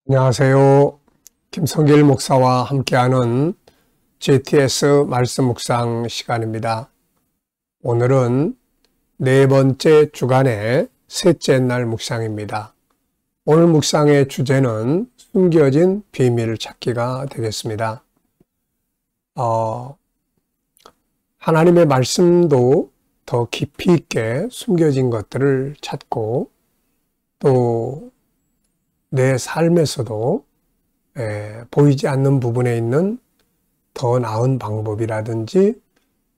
안녕하세요. 김성길 목사와 함께하는 GTS 말씀 묵상 시간입니다. 오늘은 네 번째 주간의 셋째 날 묵상입니다. 오늘 묵상의 주제는 숨겨진 비밀 찾기가 되겠습니다. 하나님의 말씀도 더 깊이 있게 숨겨진 것들을 찾고 또 내 삶에서도 보이지 않는 부분에 있는 더 나은 방법이라든지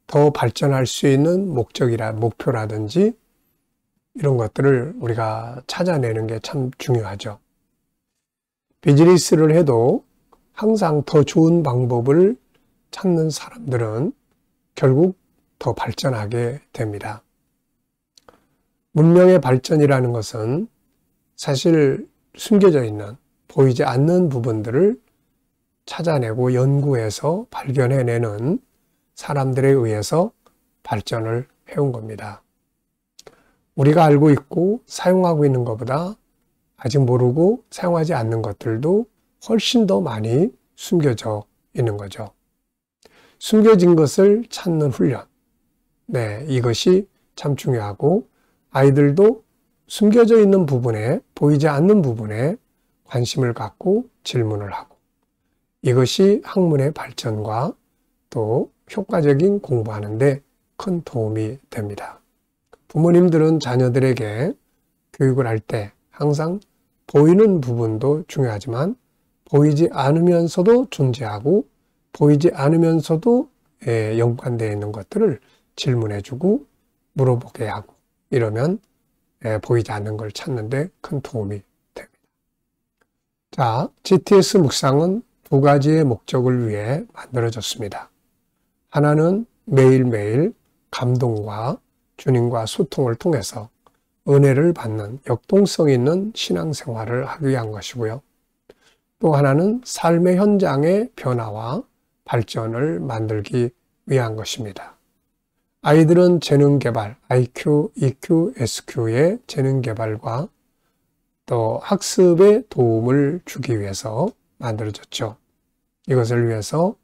더 발전할 수 있는 목표라든지 이런 것들을 우리가 찾아내는 게 참 중요하죠. 비즈니스를 해도 항상 더 좋은 방법을 찾는 사람들은 결국 더 발전하게 됩니다. 문명의 발전이라는 것은 사실 숨겨져 있는 보이지 않는 부분들을 찾아내고 연구해서 발견해내는 사람들에 의해서 발전을 해온 겁니다. 우리가 알고 있고 사용하고 있는 것보다 아직 모르고 사용하지 않는 것들도 훨씬 더 많이 숨겨져 있는 거죠. 숨겨진 것을 찾는 훈련. 이것이 참 중요하고 아이들도 숨겨져 있는 부분에, 보이지 않는 부분에 관심을 갖고 질문을 하고 이것이 학문의 발전과 또 효과적인 공부하는 데 큰 도움이 됩니다. 부모님들은 자녀들에게 교육을 할 때 항상 보이는 부분도 중요하지만 보이지 않으면서도 존재하고 보이지 않으면서도 연관되어 있는 것들을 질문해주고 물어보게 하고 이러면 보이지 않는 걸 찾는 데 큰 도움이 됩니다. 자, GTS 묵상은 두 가지의 목적을 위해 만들어졌습니다. 하나는 매일매일 감동과 주님과 소통을 통해서 은혜를 받는 역동성 있는 신앙생활을 하기 위한 것이고요. 또 하나는 삶의 현장의 변화와 발전을 만들기 위한 것입니다. 아이들은 재능 개발, IQ, EQ, SQ의 재능 개발과 또 학습에 도움을 주기 위해서 만들어졌죠. 이것을 위해서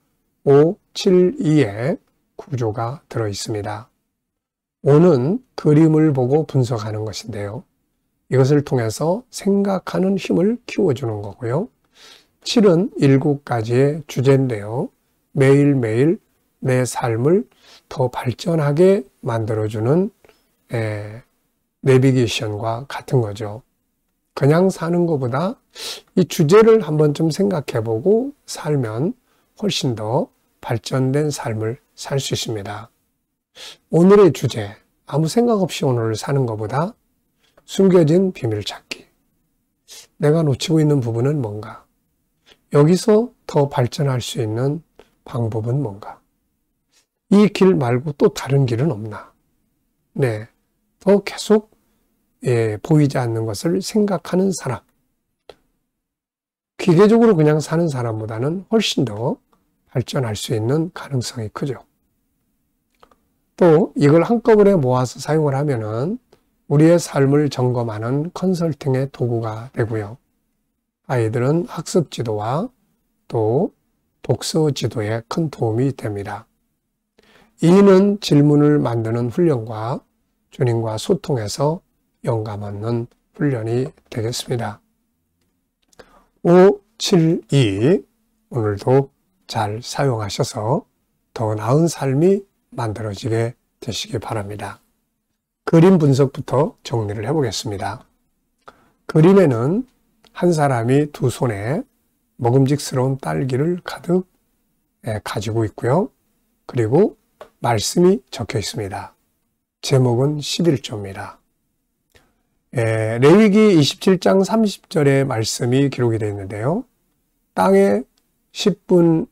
572의 구조가 들어 있습니다. 5는 그림을 보고 분석하는 것인데요. 이것을 통해서 생각하는 힘을 키워주는 거고요. 7은 7가지의 주제인데요. 매일매일 내 삶을 더 발전하게 만들어주는 내비게이션과 같은 거죠. 그냥 사는 것보다 이 주제를 한번 좀 생각해보고 살면 훨씬 더 발전된 삶을 살 수 있습니다. 오늘의 주제, 아무 생각 없이 오늘을 사는 것보다 숨겨진 비밀 찾기. 내가 놓치고 있는 부분은 뭔가? 여기서 더 발전할 수 있는 방법은 뭔가? 이 길 말고 또 다른 길은 없나? 더 계속 보이지 않는 것을 생각하는 사람. 기계적으로 그냥 사는 사람보다는 훨씬 더 발전할 수 있는 가능성이 크죠. 또 이걸 한꺼번에 모아서 사용을 하면은 우리의 삶을 점검하는 컨설팅의 도구가 되고요. 아이들은 학습 지도와 또 독서 지도에 큰 도움이 됩니다. 2는 질문을 만드는 훈련과 주님과 소통해서 영감 얻는 훈련이 되겠습니다. 5, 7, 2 오늘도 잘 사용하셔서 더 나은 삶이 만들어지게 되시기 바랍니다. 그림 분석부터 정리를 해보겠습니다. 그림에는 한 사람이 두 손에 먹음직스러운 딸기를 가득 가지고 있고요. 그리고 말씀이 적혀 있습니다. 제목은 11조입니다. 레위기 27장 30절의 말씀이 기록이 되어 있는데요. 땅의 10분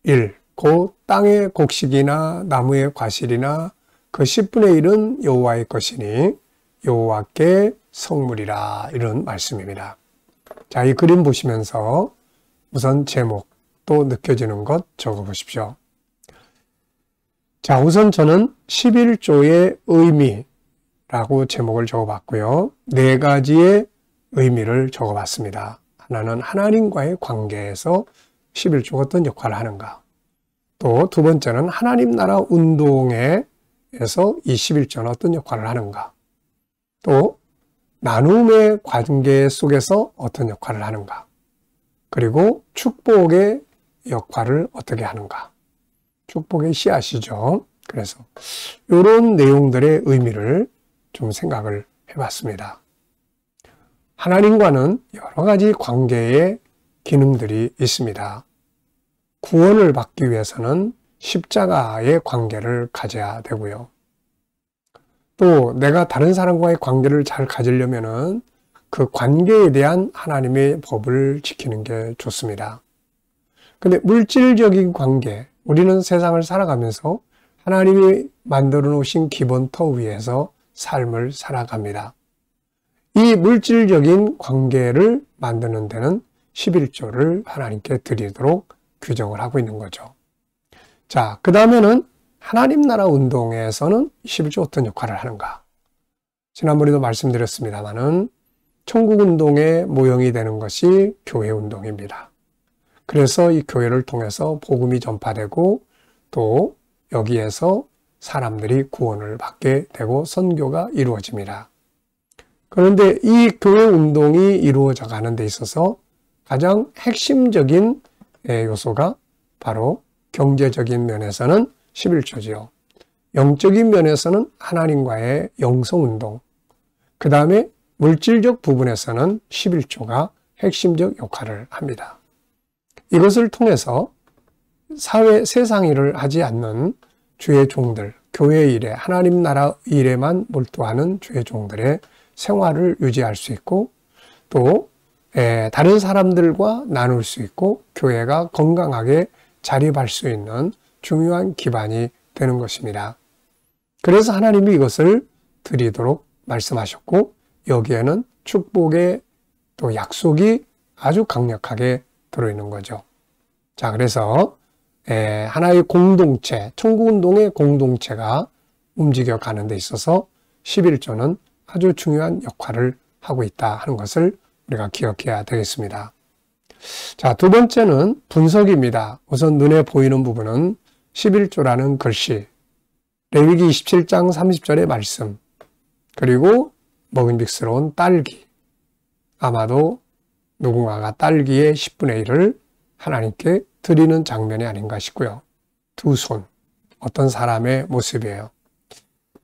1, 곧 땅의 곡식이나 나무의 과실이나 그 10분의 1은 여호와의 것이니 여호와께 성물이라 이런 말씀입니다. 자, 이 그림 보시면서 우선 제목 또 느껴지는 것 적어보십시오. 자, 우선 저는 11조의 의미라고 제목을 적어봤고요. 4가지의 의미를 적어봤습니다. 하나는 하나님과의 관계에서 11조가 어떤 역할을 하는가. 또 두 번째는 하나님 나라 운동에서 이 11조는 어떤 역할을 하는가. 또 나눔의 관계 속에서 어떤 역할을 하는가. 그리고 축복의 역할을 어떻게 하는가. 축복의 씨앗이죠. 그래서 이런 내용들의 의미를 좀 생각을 해봤습니다. 하나님과는 여러 가지 관계의 기능들이 있습니다. 구원을 받기 위해서는 십자가의 관계를 가져야 되고요. 또 내가 다른 사람과의 관계를 잘 가지려면은 그 관계에 대한 하나님의 법을 지키는 게 좋습니다. 근데 물질적인 관계, 우리는 세상을 살아가면서 하나님이 만들어 놓으신 기본 터 위에서 삶을 살아갑니다. 이 물질적인 관계를 만드는 데는 11조를 하나님께 드리도록 규정을 하고 있는 거죠. 자, 그 다음에는 하나님 나라 운동에서는 11조 어떤 역할을 하는가. 지난번에도 말씀드렸습니다마는 천국 운동의 모형이 되는 것이 교회 운동입니다. 그래서 이 교회를 통해서 복음이 전파되고 또 여기에서 사람들이 구원을 받게 되고 선교가 이루어집니다. 그런데 이 교회 운동이 이루어져 가는 데 있어서 가장 핵심적인 요소가 바로 경제적인 면에서는 11조지요. 영적인 면에서는 하나님과의 영성운동, 그 다음에 물질적 부분에서는 11조가 핵심적 역할을 합니다. 이것을 통해서 사회 세상 일을 하지 않는 주의 종들, 교회 일에 하나님 나라 일에만 몰두하는 주의 종들의 생활을 유지할 수 있고 또 다른 사람들과 나눌 수 있고 교회가 건강하게 자립할 수 있는 중요한 기반이 되는 것입니다. 그래서 하나님이 이것을 드리도록 말씀하셨고 여기에는 축복의 또 약속이 아주 강력하게 들어있는 거죠. 자, 그래서 하나의 공동체, 천국운동의 공동체가 움직여가는 데 있어서 11조는 아주 중요한 역할을 하고 있다 하는 것을 우리가 기억해야 되겠습니다. 자, 두 번째는 분석입니다. 우선 눈에 보이는 부분은 11조라는 글씨, 레위기 27장 30절의 말씀, 그리고 먹음직스러운 딸기, 아마도 누군가가 딸기의 10분의 1을 하나님께 드리는 장면이 아닌가 싶고요. 두 손, 어떤 사람의 모습이에요.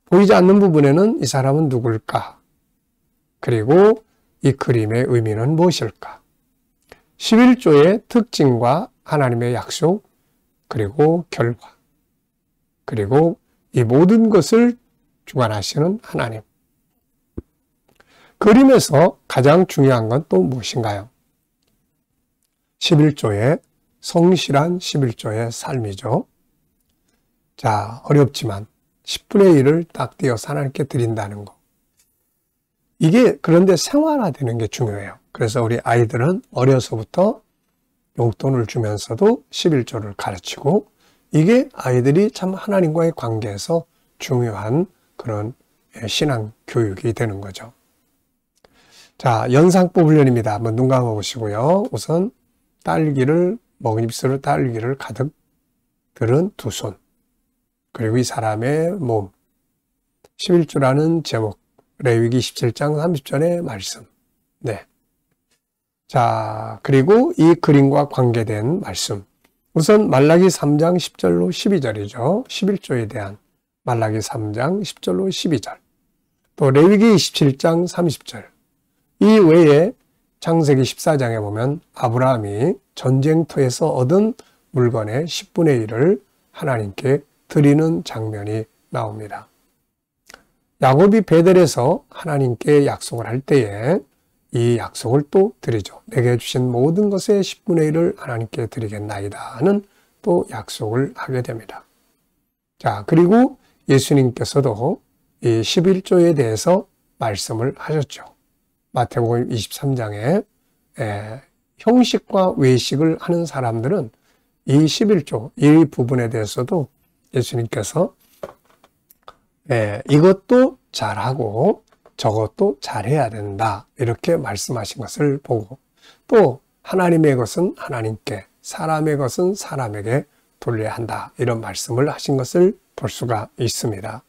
보이지 않는 부분에는 이 사람은 누굴까? 그리고 이 그림의 의미는 무엇일까? 11조의 특징과 하나님의 약속, 그리고 결과, 그리고 이 모든 것을 주관하시는 하나님. 그림에서 가장 중요한 건 또 무엇인가요? 11조의 성실한 11조의 삶이죠. 자, 어렵지만 10분의 1을 딱 떼어서 하나님께 드린다는 거. 이게 그런데 생활화되는 게 중요해요. 그래서 우리 아이들은 어려서부터 용돈을 주면서도 11조를 가르치고 이게 아이들이 참 하나님과의 관계에서 중요한 그런 신앙 교육이 되는 거죠. 자, 연상법 훈련입니다. 한번 눈 감아보시고요. 우선 딸기를, 먹음직스러운 딸기를 가득 들은 두 손, 그리고 이 사람의 몸, 11조라는 제목, 레위기 17장 30절의 말씀. 네. 자, 그리고 이 그림과 관계된 말씀. 우선 말라기 3장 10절로 12절이죠. 11조에 대한 말라기 3장 10절로 12절. 또 레위기 27장 30절. 이 외에 창세기 14장에 보면 아브라함이 전쟁터에서 얻은 물건의 10분의 1을 하나님께 드리는 장면이 나옵니다. 야곱이 베델에서 하나님께 약속을 할 때에 이 약속을 또 드리죠. 내게 주신 모든 것의 10분의 1을 하나님께 드리겠나이다 하는 또 약속을 하게 됩니다. 자, 그리고 예수님께서도 이 11조에 대해서 말씀을 하셨죠. 마태복음 23장에 형식과 외식을 하는 사람들은 이 11조, 이 부분에 대해서도 예수님께서 이것도 잘하고 저것도 잘해야 된다 이렇게 말씀하신 것을 보고 또 하나님의 것은 하나님께, 사람의 것은 사람에게 돌려야 한다. 이런 말씀을 하신 것을 볼 수가 있습니다.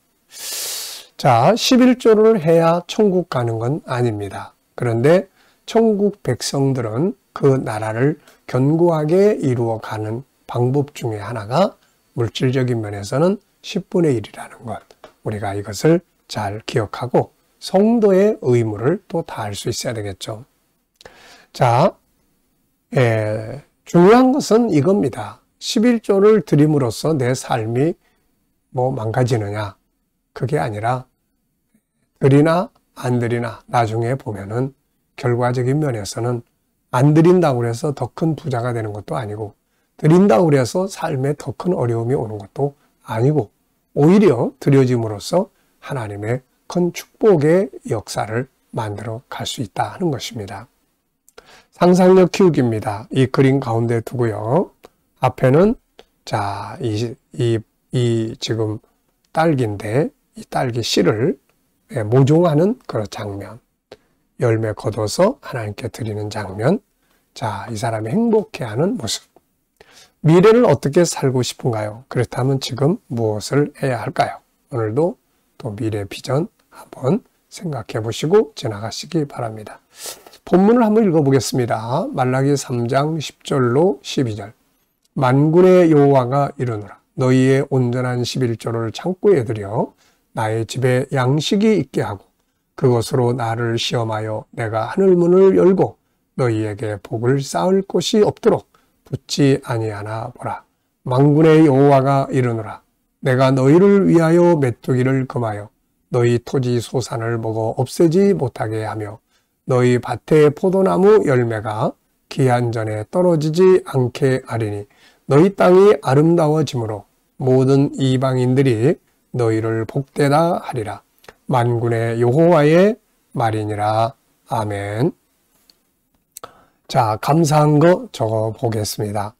자, 11조를 해야 천국 가는 건 아닙니다. 그런데 천국 백성들은 그 나라를 견고하게 이루어가는 방법 중에 하나가 물질적인 면에서는 10분의 1이라는 것. 우리가 이것을 잘 기억하고 성도의 의무를 또 다할 수 있어야 되겠죠. 자, 중요한 것은 이겁니다. 11조를 드림으로써 내 삶이 망가지느냐. 그게 아니라 드리나 안 드리나 나중에 보면은 결과적인 면에서는 안 드린다고 해서 더 큰 부자가 되는 것도 아니고 드린다고 해서 삶에 더 큰 어려움이 오는 것도 아니고 오히려 드려짐으로써 하나님의 큰 축복의 역사를 만들어 갈 수 있다 하는 것입니다. 상상력 키우기입니다. 이 그림 가운데 두고요. 앞에는 자, 이 지금 딸기인데 이 딸기 씨를 모종하는 그런 장면, 열매 거둬서 하나님께 드리는 장면. 자, 이 사람이 행복해하는 모습. 미래를 어떻게 살고 싶은가요? 그렇다면 지금 무엇을 해야 할까요? 오늘도 또 미래 비전 한번 생각해 보시고 지나가시기 바랍니다. 본문을 한번 읽어보겠습니다. 말라기 3장 10절로 12절. 만군의 여호와가 이르노라. 너희의 온전한 11조를 창고에 들여 나의 집에 양식이 있게 하고 그것으로 나를 시험하여 내가 하늘문을 열고 너희에게 복을 쌓을 곳이 없도록 붙지 아니하나 보라. 만군의 여호와가 이르노라. 내가 너희를 위하여 메뚜기를 금하여 너희 토지 소산을 먹어 없애지 못하게 하며 너희 밭의 포도나무 열매가 기한 전에 떨어지지 않게 하리니 너희 땅이 아름다워지므로 모든 이방인들이 너희를 복되다 하리라. 만군의 여호와의 말이니라. 아멘. 자, 감사한 거 적어 보겠습니다.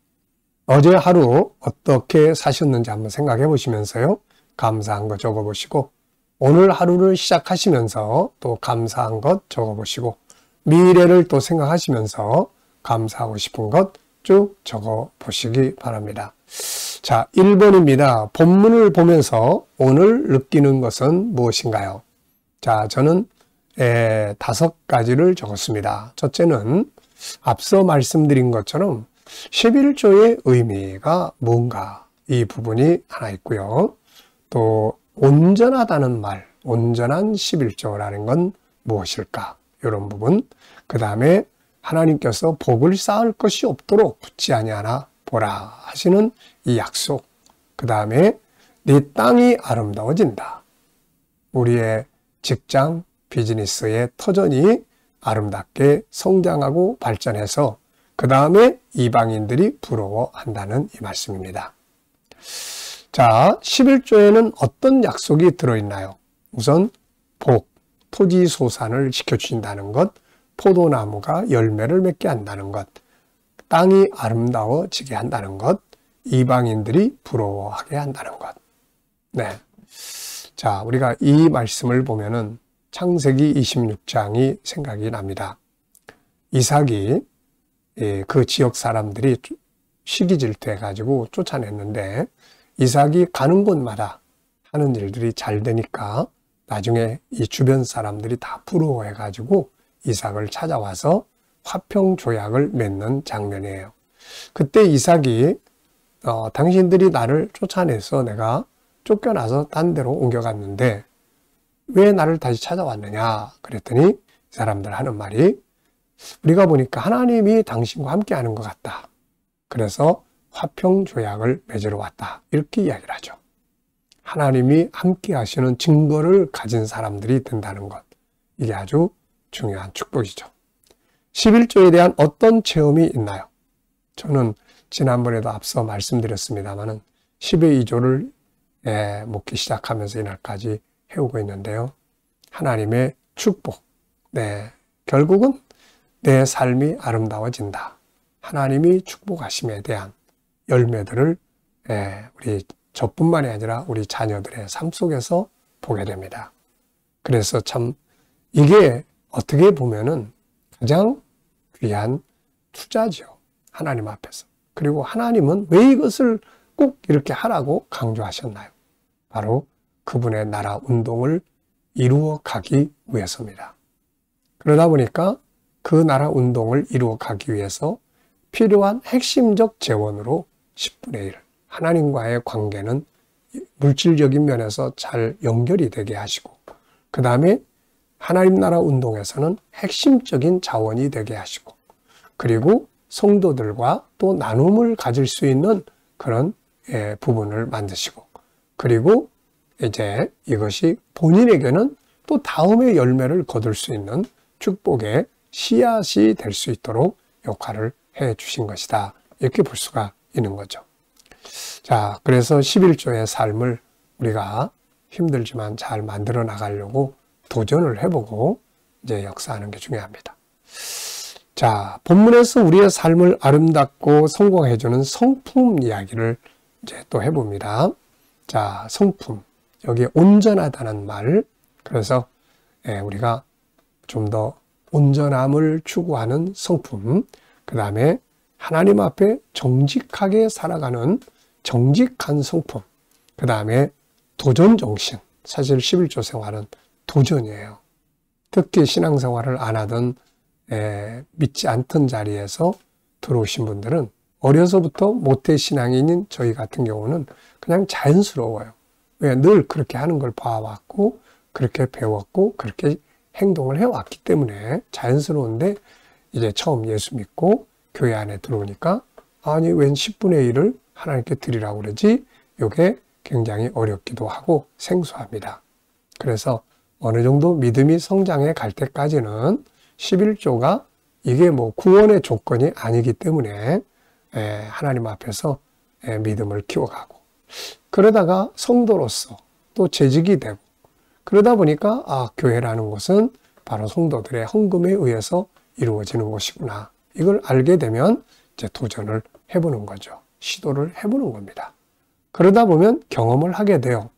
어제 하루 어떻게 사셨는지 한번 생각해 보시면서요. 감사한 거 적어 보시고 오늘 하루를 시작하시면서 또 감사한 것 적어 보시고 미래를 또 생각하시면서 감사하고 싶은 것 쭉 적어 보시기 바랍니다. 자, 1번입니다. 본문을 보면서 오늘 느끼는 것은 무엇인가요? 자, 저는 5가지를 적었습니다. 첫째는 앞서 말씀드린 것처럼 11조의 의미가 뭔가 이 부분이 하나 있고요. 또 온전하다는 말, 온전한 11조라는 건 무엇일까? 이런 부분. 그 다음에 하나님께서 복을 쌓을 것이 없도록 붙지 아니하나 보라 하시는 이 약속. 그 다음에 네 땅이 아름다워진다. 우리의 직장, 비즈니스의 터전이 아름답게 성장하고 발전해서 그 다음에 이방인들이 부러워한다는 이 말씀입니다. 자, 11조에는 어떤 약속이 들어있나요? 우선 복, 토지 소산을 지켜주신다는 것, 포도나무가 열매를 맺게 한다는 것, 땅이 아름다워지게 한다는 것, 이방인들이 부러워하게 한다는 것. 네. 자, 우리가 이 말씀을 보면은 창세기 26장이 생각이 납니다. 이삭이 그 지역 사람들이 시기 질투해가지고 쫓아냈는데 이삭이 가는 곳마다 하는 일들이 잘 되니까 나중에 이 주변 사람들이 다 부러워해가지고 이삭을 찾아와서 화평 조약을 맺는 장면이에요. 그때 이삭이 당신들이 나를 쫓아내서 내가 쫓겨나서 딴 데로 옮겨갔는데 왜 나를 다시 찾아왔느냐 그랬더니 이 사람들 하는 말이 우리가 보니까 하나님이 당신과 함께 하는 것 같다. 그래서 화평 조약을 맺으러 왔다. 이렇게 이야기를 하죠. 하나님이 함께 하시는 증거를 가진 사람들이 된다는 것. 이게 아주 중요한 축복이죠. 11조에 대한 어떤 체험이 있나요? 저는 지난번에도 앞서 말씀드렸습니다마는 10의 2조를 묵기 시작하면서 이날까지 해오고 있는데요. 하나님의 축복. 네, 결국은 내 삶이 아름다워진다. 하나님이 축복하심에 대한 열매들을 우리 저뿐만이 아니라 우리 자녀들의 삶 속에서 보게 됩니다. 그래서 참 이게 어떻게 보면은 가장 귀한 투자죠. 하나님 앞에서. 그리고 하나님은 왜 이것을 꼭 이렇게 하라고 강조하셨나요? 바로 그분의 나라 운동을 이루어 가기 위해서입니다. 그러다 보니까 그 나라 운동을 이루어 가기 위해서 필요한 핵심적 재원으로 10분의 1, 하나님과의 관계는 물질적인 면에서 잘 연결이 되게 하시고, 그 다음에 하나님 나라 운동에서는 핵심적인 자원이 되게 하시고, 그리고 성도들과 또 나눔을 가질 수 있는 그런 부분을 만드시고, 그리고 이제 이것이 본인에게는 또 다음의 열매를 거둘 수 있는 축복의 씨앗이 될 수 있도록 역할을 해 주신 것이다. 이렇게 볼 수가 있는 거죠. 자, 그래서 11조의 삶을 우리가 힘들지만 잘 만들어 나가려고 도전을 해보고 이제 역사하는 게 중요합니다. 자, 본문에서 우리의 삶을 아름답고 성공해주는 성품 이야기를 이제 또 해봅니다. 자, 성품. 여기에 온전하다는 말. 그래서 우리가 좀 더 온전함을 추구하는 성품. 그 다음에 하나님 앞에 정직하게 살아가는 정직한 성품. 그 다음에 도전정신. 사실 11조 생활은 도전이에요. 특히 신앙생활을 안 하던 믿지 않던 자리에서 들어오신 분들은 어려서부터 모태신앙인인 저희 같은 경우는 그냥 자연스러워요. 왜? 늘 그렇게 하는 걸 봐왔고 그렇게 배웠고 그렇게 행동을 해왔기 때문에 자연스러운데, 이제 처음 예수 믿고 교회 안에 들어오니까 아니 웬 10분의 1을 하나님께 드리라고 그러지? 이게 굉장히 어렵기도 하고 생소합니다. 그래서 어느 정도 믿음이 성장해 갈 때까지는 11조가 이게 뭐 구원의 조건이 아니기 때문에 하나님 앞에서 믿음을 키워가고, 그러다가 성도로서 또 재직이 되고, 그러다 보니까 교회라는 것은 바로 성도들의 헌금에 의해서 이루어지는 것이구나. 이걸 알게 되면 이제 도전을 해보는 거죠. 시도를 해보는 겁니다. 그러다 보면 경험을 하게 돼요.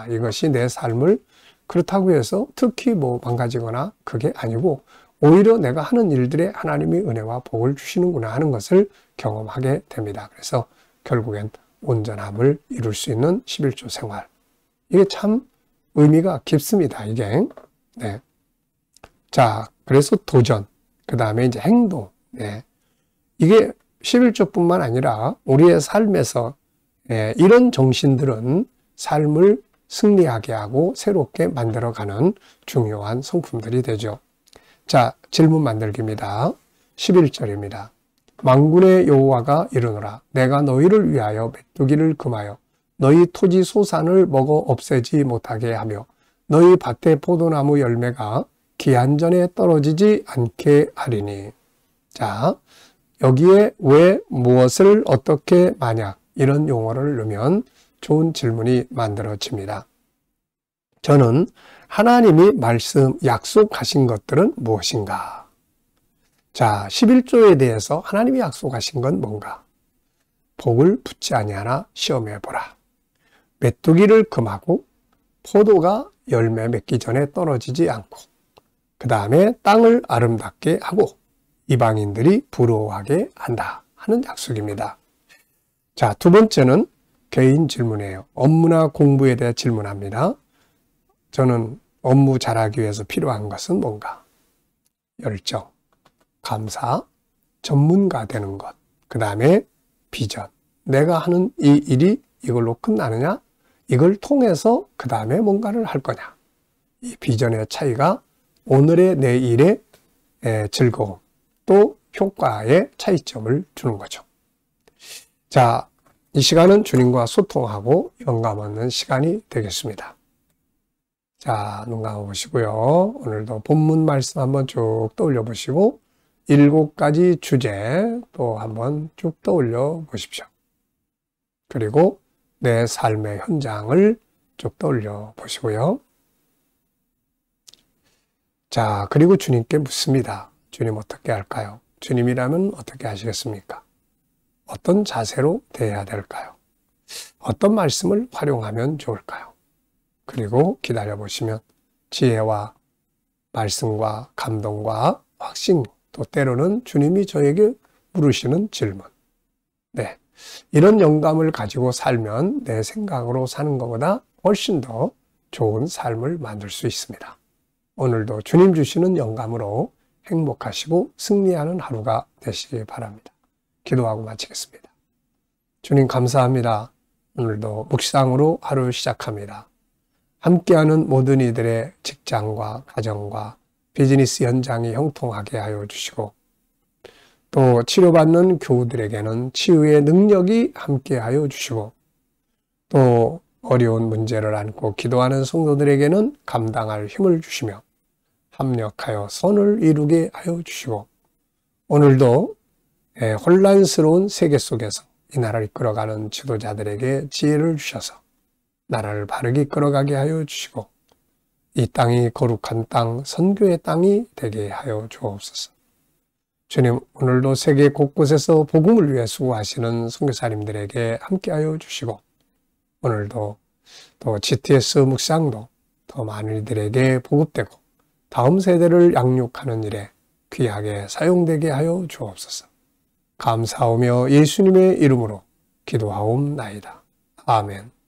이것이 내 삶을 그렇다고 해서 특히 뭐 망가지거나 그게 아니고 오히려 내가 하는 일들에 하나님이 은혜와 복을 주시는구나 하는 것을 경험하게 됩니다. 그래서 결국엔 온전함을 이룰 수 있는 11조 생활. 이게 참 의미가 깊습니다, 이게. 네. 자, 그래서 도전. 그 다음에 이제 행동. 네. 이게 11조뿐만 아니라 우리의 삶에서 이런 정신들은 삶을 승리하게 하고 새롭게 만들어가는 중요한 성품들이 되죠. 자, 질문 만들기입니다. 11절입니다. 만군의 여호와가 이르노라. 내가 너희를 위하여 메뚜기를 금하여 너희 토지 소산을 먹어 없애지 못하게 하며 너희 밭의 포도나무 열매가 기한 전에 떨어지지 않게 하리니. 자, 여기에 왜 무엇을 어떻게 만약 이런 용어를 넣으면 좋은 질문이 만들어집니다. 저는 하나님이 약속하신 것들은 무엇인가? 자, 11조에 대해서 하나님이 약속하신 건 뭔가? 복을 붙지 아니하나 시험해 보라. 메뚜기를 금하고 포도가 열매 맺기 전에 떨어지지 않고, 그 다음에 땅을 아름답게 하고 이방인들이 부러워하게 한다 하는 약속입니다. 자, 두 번째는 개인 질문이에요. 업무나 공부에 대해 질문합니다. 저는 업무 잘하기 위해서 필요한 것은 뭔가? 열정, 감사, 전문가 되는 것, 그 다음에 비전. 내가 하는 이 일이 이걸로 끝나느냐? 이걸 통해서 그 다음에 뭔가를 할 거냐? 이 비전의 차이가 오늘의 내 일의 즐거움, 또 효과의 차이점을 주는 거죠. 자, 이 시간은 주님과 소통하고 영감 얻는 시간이 되겠습니다. 자, 눈 감아 보시고요. 오늘도 본문 말씀 한번 쭉 떠올려 보시고 7가지 주제 또 한번 쭉 떠올려 보십시오. 그리고 내 삶의 현장을 쭉 떠올려 보시고요. 자, 그리고 주님께 묻습니다. 주님 어떻게 할까요? 주님이라면 어떻게 하시겠습니까? 어떤 자세로 대해야 될까요? 어떤 말씀을 활용하면 좋을까요? 그리고 기다려 보시면 지혜와 말씀과 감동과 확신, 또 때로는 주님이 저에게 물으시는 질문. 네. 이런 영감을 가지고 살면 내 생각으로 사는 것보다 훨씬 더 좋은 삶을 만들 수 있습니다. 오늘도 주님 주시는 영감으로 행복하시고 승리하는 하루가 되시기 바랍니다. 기도하고 마치겠습니다. 주님 감사합니다. 오늘도 묵상으로 하루 시작합니다. 함께하는 모든 이들의 직장과 가정과 비즈니스 현장이 형통하게 하여 주시고 또 치료받는 교우들에게는 치유의 능력이 함께하여 주시고 또 어려운 문제를 안고 기도하는 성도들에게는 감당할 힘을 주시며 합력하여 선을 이루게 하여 주시고 오늘도 혼란스러운 세계 속에서 이 나라를 이끌어가는 지도자들에게 지혜를 주셔서 나라를 바르게 이끌어가게 하여 주시고 이 땅이 거룩한 땅, 선교의 땅이 되게 하여 주옵소서. 주님, 오늘도 세계 곳곳에서 복음을 위해 수고하시는 선교사님들에게 함께하여 주시고 오늘도 또 GTS 묵상도 더 많은 이들에게 보급되고 다음 세대를 양육하는 일에 귀하게 사용되게 하여 주옵소서. 감사하며 예수님의 이름으로 기도하옵나이다. 아멘.